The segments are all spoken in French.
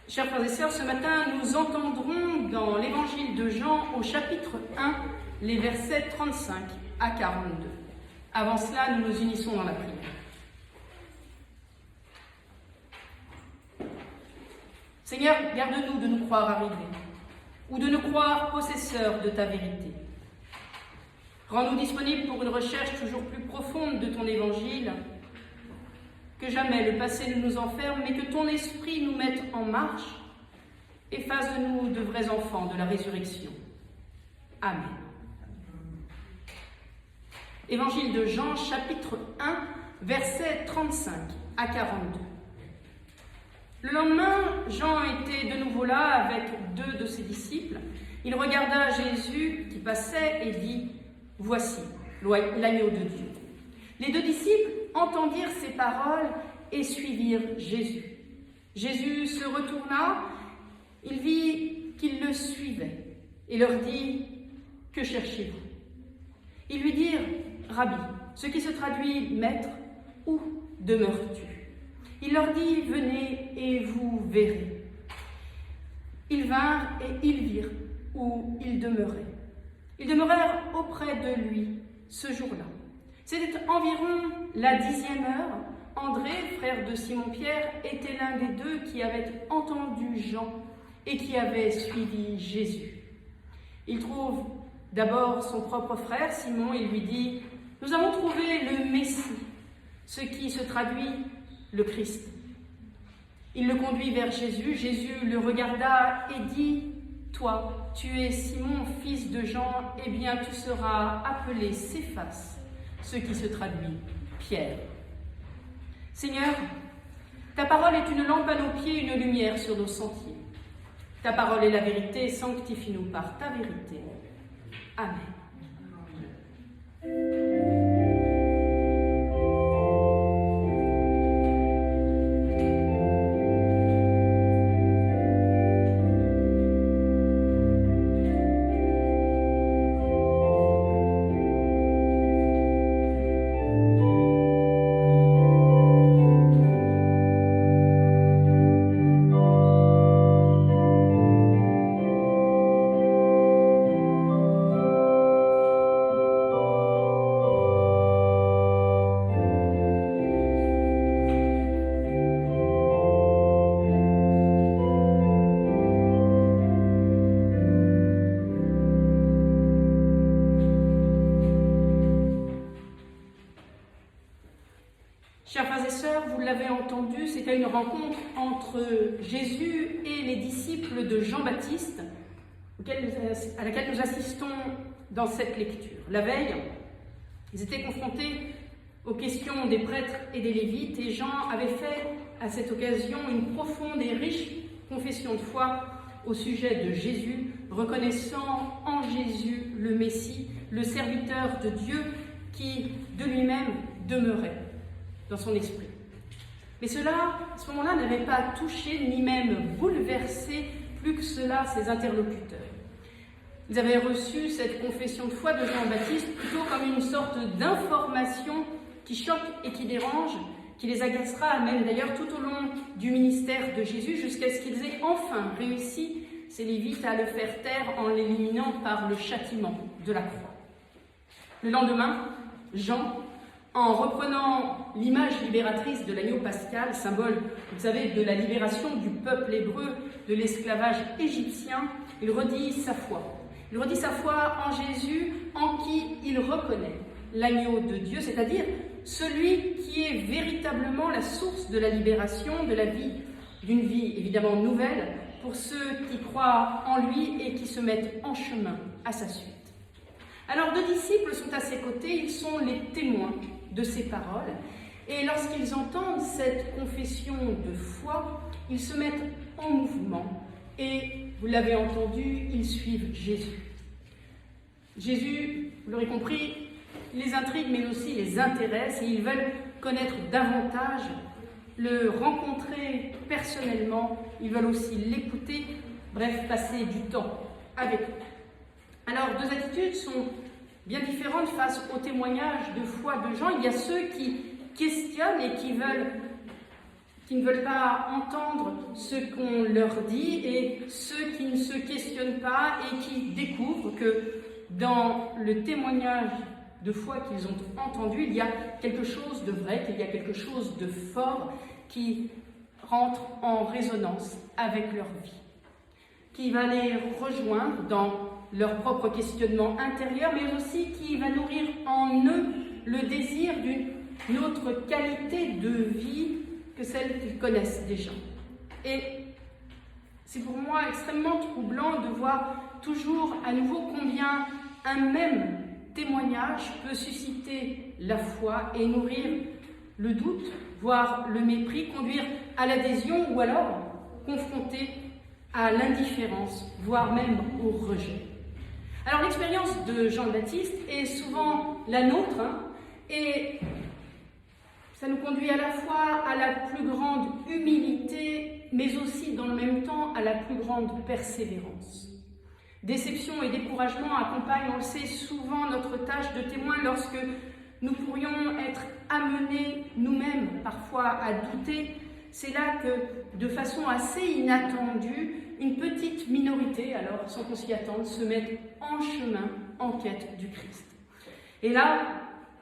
Chers frères et sœurs, ce matin, nous entendrons dans l'évangile de Jean au chapitre 1, les versets 35 à 42. Avant cela, nous nous unissons dans la prière. Seigneur, garde-nous de nous croire arrivés ou de nous croire possesseurs de ta vérité. Rends-nous disponibles pour une recherche toujours plus profonde de ton évangile. Que jamais le passé ne nous enferme, mais que ton esprit nous mette en marche et fasse de nous de vrais enfants de la résurrection. Amen. Évangile de Jean, chapitre 1, versets 35 à 42. Le lendemain, Jean était de nouveau là avec deux de ses disciples. Il regarda Jésus qui passait et dit « Voici l'agneau de Dieu ». Les deux disciples entendirent ces paroles et suivirent Jésus. Jésus se retourna, il vit qu'ils le suivaient et leur dit « Que cherchez-vous » Ils lui dirent « Rabbi », ce qui se traduit « Maître », où demeures-tu ? Il leur dit « Venez et vous verrez ». Ils vinrent et ils virent où il demeurait. Ils demeurèrent auprès de lui ce jour-là. C'était environ la 10e heure. André, frère de Simon-Pierre, était l'un des deux qui avait entendu Jean et qui avait suivi Jésus. Il trouve d'abord son propre frère, Simon, et lui dit « Nous avons trouvé le Messie », ce qui se traduit « le Christ ». Il le conduit vers Jésus. Jésus le regarda et dit « Toi, tu es Simon, fils de Jean, eh bien tu seras appelé Céphas », ce qui se traduit Pierre. Seigneur, ta parole est une lampe à nos pieds, une lumière sur nos sentiers. Ta parole est la vérité, sanctifie-nous par ta vérité. Amen. Chers frères et sœurs, vous l'avez entendu, c'était une rencontre entre Jésus et les disciples de Jean-Baptiste, à laquelle nous assistons dans cette lecture. La veille, ils étaient confrontés aux questions des prêtres et des lévites, et Jean avait fait à cette occasion une profonde et riche confession de foi au sujet de Jésus, reconnaissant en Jésus le Messie, le serviteur de Dieu qui de lui-même demeurait dans son esprit. Mais cela, à ce moment-là, n'avait pas touché ni même bouleversé plus que cela ses interlocuteurs. Ils avaient reçu cette confession de foi de Jean-Baptiste plutôt comme une sorte d'information qui choque et qui dérange, qui les agacera même d'ailleurs tout au long du ministère de Jésus, jusqu'à ce qu'ils aient enfin réussi, ces Lévites, à le faire taire en l'éliminant par le châtiment de la croix. Le lendemain, Jean, en reprenant l'image libératrice de l'agneau pascal, symbole, vous savez, de la libération du peuple hébreu de l'esclavage égyptien, il redit sa foi. Il redit sa foi en Jésus, en qui il reconnaît l'agneau de Dieu, c'est-à-dire celui qui est véritablement la source de la libération, de la vie, d'une vie évidemment nouvelle, pour ceux qui croient en lui et qui se mettent en chemin à sa suite. Alors, deux disciples sont à ses côtés, ils sont les témoins de ces paroles, et lorsqu'ils entendent cette confession de foi, ils se mettent en mouvement, et vous l'avez entendu, ils suivent Jésus. Jésus, vous l'aurez compris, les intrigue, mais aussi les intéresse, et ils veulent connaître davantage, le rencontrer personnellement, ils veulent aussi l'écouter, bref, passer du temps avec lui. Alors, deux attitudes sont bien différentes face au témoignage de foi de Jean. Il y a ceux qui questionnent et qui ne veulent pas entendre ce qu'on leur dit et ceux qui ne se questionnent pas et qui découvrent que dans le témoignage de foi qu'ils ont entendu, il y a quelque chose de vrai, qu'il y a quelque chose de fort qui rentre en résonance avec leur vie, qui va les rejoindre dans leur propre questionnement intérieur, mais aussi qui va nourrir en eux le désir d'une autre qualité de vie que celle qu'ils connaissent déjà. Et c'est pour moi extrêmement troublant de voir toujours à nouveau combien un même témoignage peut susciter la foi et nourrir le doute, voire le mépris, conduire à l'adhésion ou alors confronter à l'indifférence, voire même au rejet. Alors l'expérience de Jean-Baptiste est souvent la nôtre, et ça nous conduit à la fois à la plus grande humilité, mais aussi dans le même temps à la plus grande persévérance. Déception et découragement accompagnent, on le sait, souvent notre tâche de témoin lorsque nous pourrions être amenés nous-mêmes parfois à douter. C'est là que, de façon assez inattendue, une petite minorité, alors sans qu'on s'y attende, se met en chemin en quête du Christ. Et là,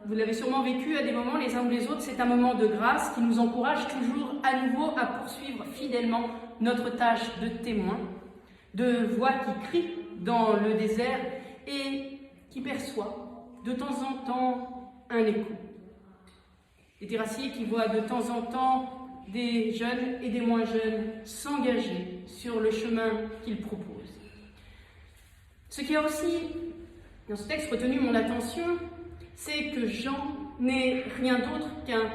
vous l'avez sûrement vécu à des moments les uns ou les autres, c'est un moment de grâce qui nous encourage toujours à nouveau à poursuivre fidèlement notre tâche de témoin, de voix qui crie dans le désert et qui perçoit de temps en temps un écho. Les terrassiers qui voient de temps en temps des jeunes et des moins jeunes s'engager sur le chemin qu'ils proposent. Ce qui a aussi, dans ce texte, retenu mon attention, c'est que Jean n'est rien d'autre qu'un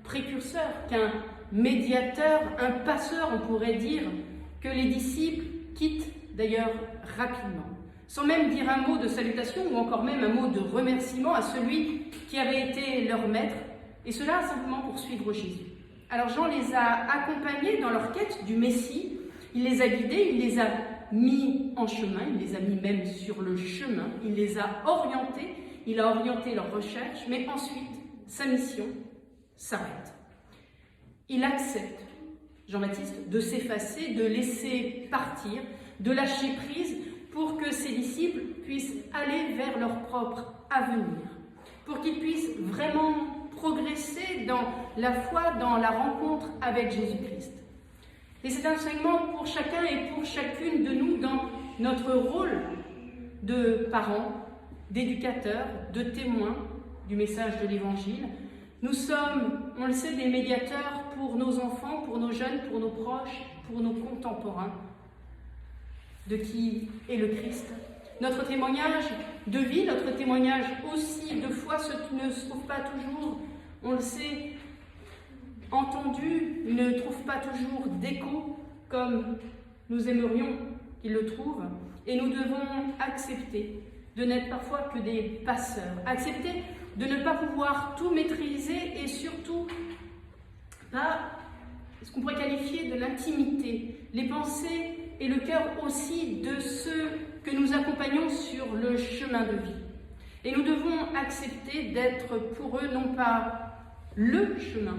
précurseur, qu'un médiateur, un passeur, on pourrait dire, que les disciples quittent d'ailleurs rapidement, sans même dire un mot de salutation ou encore même un mot de remerciement à celui qui avait été leur maître, et cela simplement pour suivre Jésus. Alors Jean les a accompagnés dans leur quête du Messie, il les a guidés, il les a mis en chemin, il les a mis même sur le chemin, il les a orientés, il a orienté leur recherche, mais ensuite sa mission s'arrête. Il accepte, Jean-Baptiste, de s'effacer, de laisser partir, de lâcher prise pour que ses disciples puissent aller vers leur propre avenir, pour qu'ils puissent vraiment progresser dans la foi, dans la rencontre avec Jésus-Christ. Et c'est un enseignement pour chacun et pour chacune de nous dans notre rôle de parents, d'éducateurs, de témoins du message de l'Évangile. Nous sommes, on le sait, des médiateurs pour nos enfants, pour nos jeunes, pour nos proches, pour nos contemporains, de qui est le Christ. Notre témoignage de vie, notre témoignage aussi de foi ne se trouve pas toujours, on le sait, entendu, ne trouve pas toujours d'écho comme nous aimerions qu'il le trouve. Et nous devons accepter de n'être parfois que des passeurs, accepter de ne pas pouvoir tout maîtriser et surtout pas ce qu'on pourrait qualifier de l'intimité, les pensées et le cœur aussi de ceux que nous accompagnons sur le chemin de vie. Et nous devons accepter d'être pour eux non pas le chemin,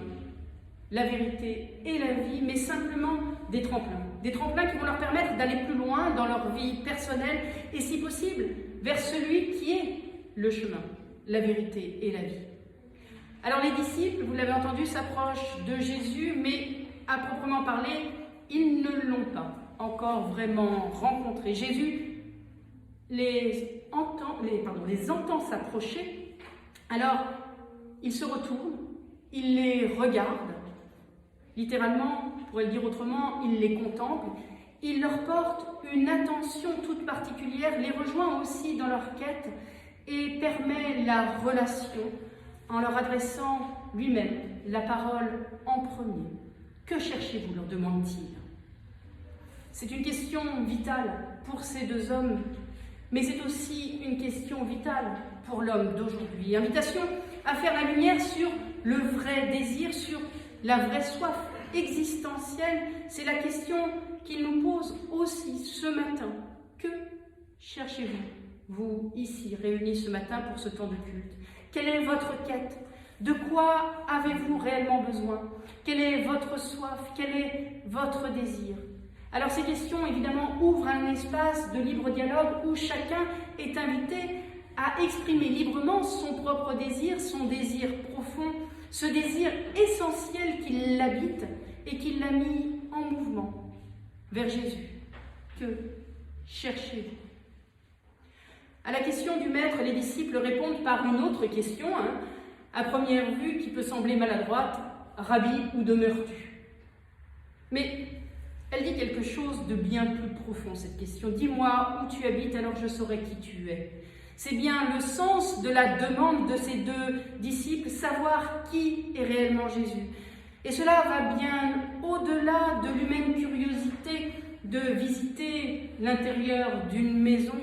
la vérité et la vie, mais simplement des tremplins qui vont leur permettre d'aller plus loin dans leur vie personnelle et si possible vers celui qui est le chemin, la vérité et la vie. Alors les disciples, vous l'avez entendu, s'approchent de Jésus, mais à proprement parler, ils ne l'ont pas encore vraiment rencontré. Jésus les entend s'approcher, alors il se retourne, il les regarde, littéralement, on pourrait le dire autrement, il les contemple, il leur porte une attention toute particulière, les rejoint aussi dans leur quête et permet la relation en leur adressant lui-même la parole en premier. Que cherchez-vous, leur demande-t-il. C'est une question vitale pour ces deux hommes, mais c'est aussi une question vitale pour l'homme d'aujourd'hui. Invitation à faire la lumière sur le vrai désir, sur la vraie soif existentielle. C'est la question qu'il nous pose aussi ce matin. Que cherchez-vous, vous ici réunis ce matin pour ce temps de culte? Quelle est votre quête? De quoi avez-vous réellement besoin? Quelle est votre soif? Quel est votre désir? Alors ces questions, évidemment, ouvrent un espace de libre dialogue où chacun est invité à exprimer librement son propre désir, son désir profond, ce désir essentiel qui l'habite et qui l'a mis en mouvement vers Jésus. Que cherchez-vous? À la question du maître, les disciples répondent par une autre question, à première vue qui peut sembler maladroite: Rabbi, où demeures-tu? Mais elle dit quelque chose de bien plus profond, cette question. Dis-moi où tu habites, alors je saurai qui tu es. C'est bien le sens de la demande de ces deux disciples, savoir qui est réellement Jésus. Et cela va bien au-delà de l'humaine curiosité de visiter l'intérieur d'une maison.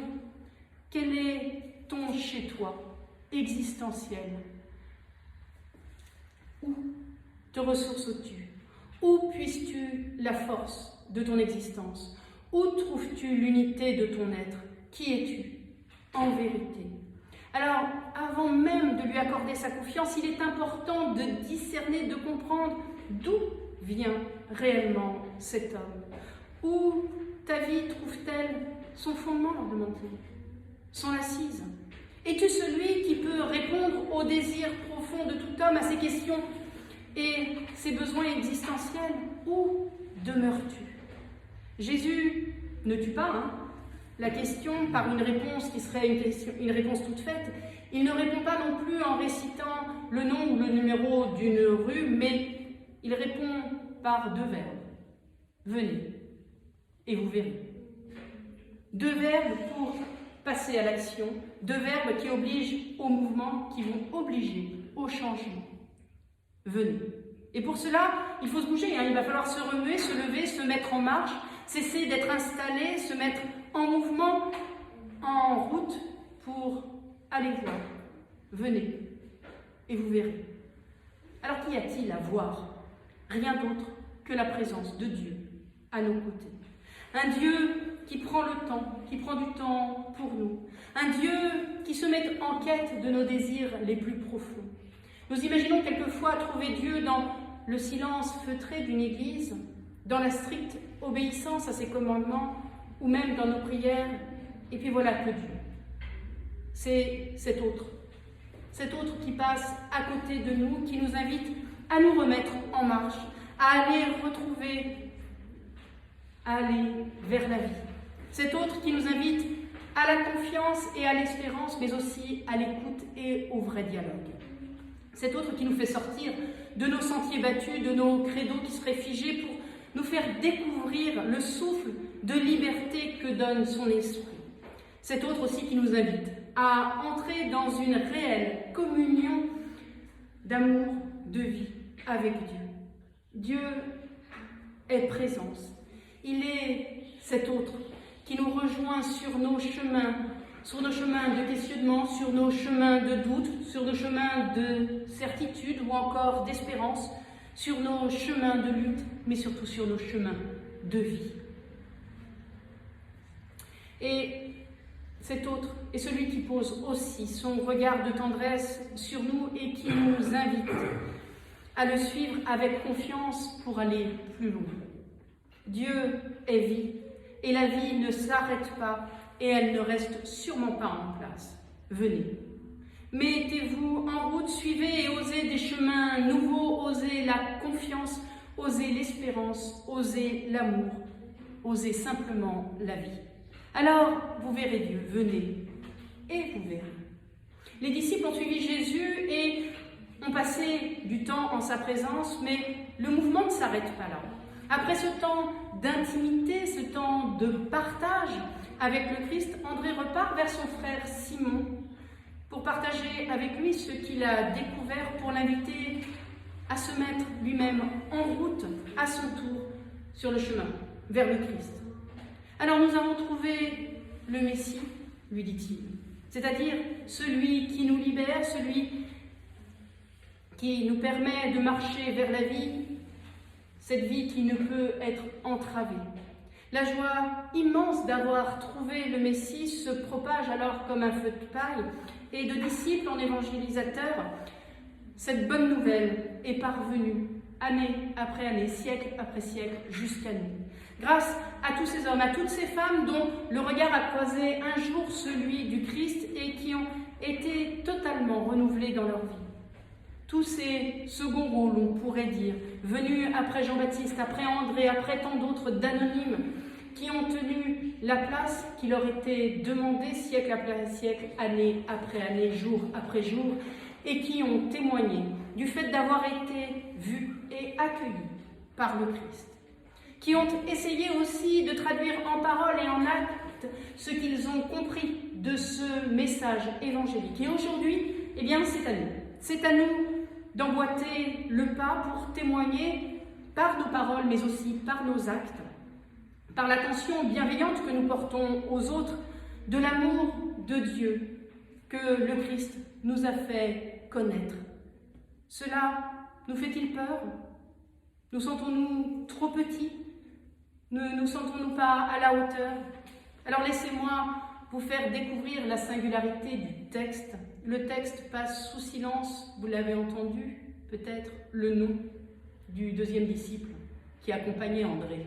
Quel est ton chez-toi existentiel? Où te ressources-tu? Où puisses-tu la force de ton existence? Où trouves-tu l'unité de ton être? Qui es-tu en vérité? Alors, avant même de lui accorder sa confiance, il est important de discerner, de comprendre d'où vient réellement cet homme. Où ta vie trouve-t-elle son fondement, leur demande-t-il, son assise? Es-tu celui qui peut répondre au désir profond de tout homme, à ses questions et ses besoins existentiels? Où demeures-tu? Jésus ne tue pas la question par une réponse qui serait une réponse toute faite. Il ne répond pas non plus en récitant le nom ou le numéro d'une rue, mais il répond par deux verbes. Venez et vous verrez. Deux verbes pour passer à l'action, deux verbes qui obligent au mouvement, qui vont obliger au changement. Venez. Et pour cela, il faut se bouger, il va falloir se remuer, se lever, se mettre en marche, cesser d'être installé, se mettre en mouvement, en route pour aller voir. Venez et vous verrez. Alors qu'y a-t-il à voir? Rien d'autre que la présence de Dieu à nos côtés. Un Dieu qui prend le temps, qui prend du temps pour nous. Un Dieu qui se met en quête de nos désirs les plus profonds. Nous imaginons quelquefois trouver Dieu dans le silence feutré d'une église, dans la stricte obéissance à ses commandements, ou même dans nos prières, et puis voilà que Dieu. C'est cet autre qui passe à côté de nous, qui nous invite à nous remettre en marche, à aller retrouver, à aller vers la vie. Cet autre qui nous invite à la confiance et à l'espérance, mais aussi à l'écoute et au vrai dialogue. Cet autre qui nous fait sortir de nos sentiers battus, de nos credos qui seraient figés, pour nous faire découvrir le souffle de liberté que donne son esprit. Cet autre aussi qui nous invite à entrer dans une réelle communion d'amour, de vie avec Dieu. Dieu est présence. Il est cet autre qui nous rejoint sur nos chemins de questionnement, sur nos chemins de doute, sur nos chemins de certitude ou encore d'espérance, sur nos chemins de lutte, mais surtout sur nos chemins de vie. Et cet autre est celui qui pose aussi son regard de tendresse sur nous et qui nous invite à le suivre avec confiance pour aller plus loin. Dieu est vie et la vie ne s'arrête pas et elle ne reste sûrement pas en place. Venez. Mettez-vous en route, suivez et osez des chemins nouveaux, osez la confiance, osez l'espérance, osez l'amour, osez simplement la vie. Alors, vous verrez Dieu, venez et vous verrez. Les disciples ont suivi Jésus et ont passé du temps en sa présence, mais le mouvement ne s'arrête pas là. Après ce temps d'intimité, ce temps de partage avec le Christ, André repart vers son frère Simon pour partager avec lui ce qu'il a découvert, pour l'inviter à se mettre lui-même en route à son tour sur le chemin vers le Christ. Alors nous avons trouvé le Messie, lui dit-il, c'est-à-dire celui qui nous libère, celui qui nous permet de marcher vers la vie, cette vie qui ne peut être entravée. La joie immense d'avoir trouvé le Messie se propage alors comme un feu de paille, et de disciples en évangélisateurs cette bonne nouvelle est parvenue année après année, siècle après siècle, jusqu'à nous. Grâce à tous ces hommes, à toutes ces femmes dont le regard a croisé un jour celui du Christ et qui ont été totalement renouvelés dans leur vie. Tous ces seconds rôles, on pourrait dire, venus après Jean-Baptiste, après André, après tant d'autres d'anonymes, qui ont tenu la place qui leur était demandée siècle après siècle, année après année, jour après jour, et qui ont témoigné du fait d'avoir été vus et accueillis par le Christ, qui ont essayé aussi de traduire en paroles et en actes ce qu'ils ont compris de ce message évangélique. Et aujourd'hui, eh bien, c'est à nous. C'est à nous d'emboîter le pas pour témoigner par nos paroles, mais aussi par nos actes, par l'attention bienveillante que nous portons aux autres, de l'amour de Dieu que le Christ nous a fait connaître. Cela nous fait-il peur? Nous sentons-nous trop petits? Ne nous sentons-nous pas à la hauteur? Alors laissez-moi vous faire découvrir la singularité du texte. Le texte passe sous silence, vous l'avez entendu, peut-être le nom du deuxième disciple qui accompagnait André.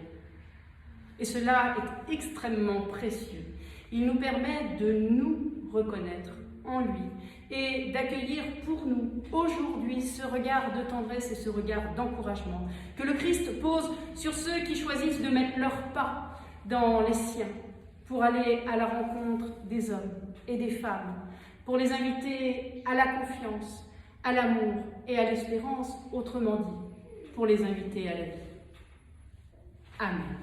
Et cela est extrêmement précieux. Il nous permet de nous reconnaître en lui et d'accueillir pour nous aujourd'hui ce regard de tendresse et ce regard d'encouragement que le Christ pose sur ceux qui choisissent de mettre leur pas dans les siens pour aller à la rencontre des hommes et des femmes, pour les inviter à la confiance, à l'amour et à l'espérance, autrement dit, pour les inviter à la vie. Amen.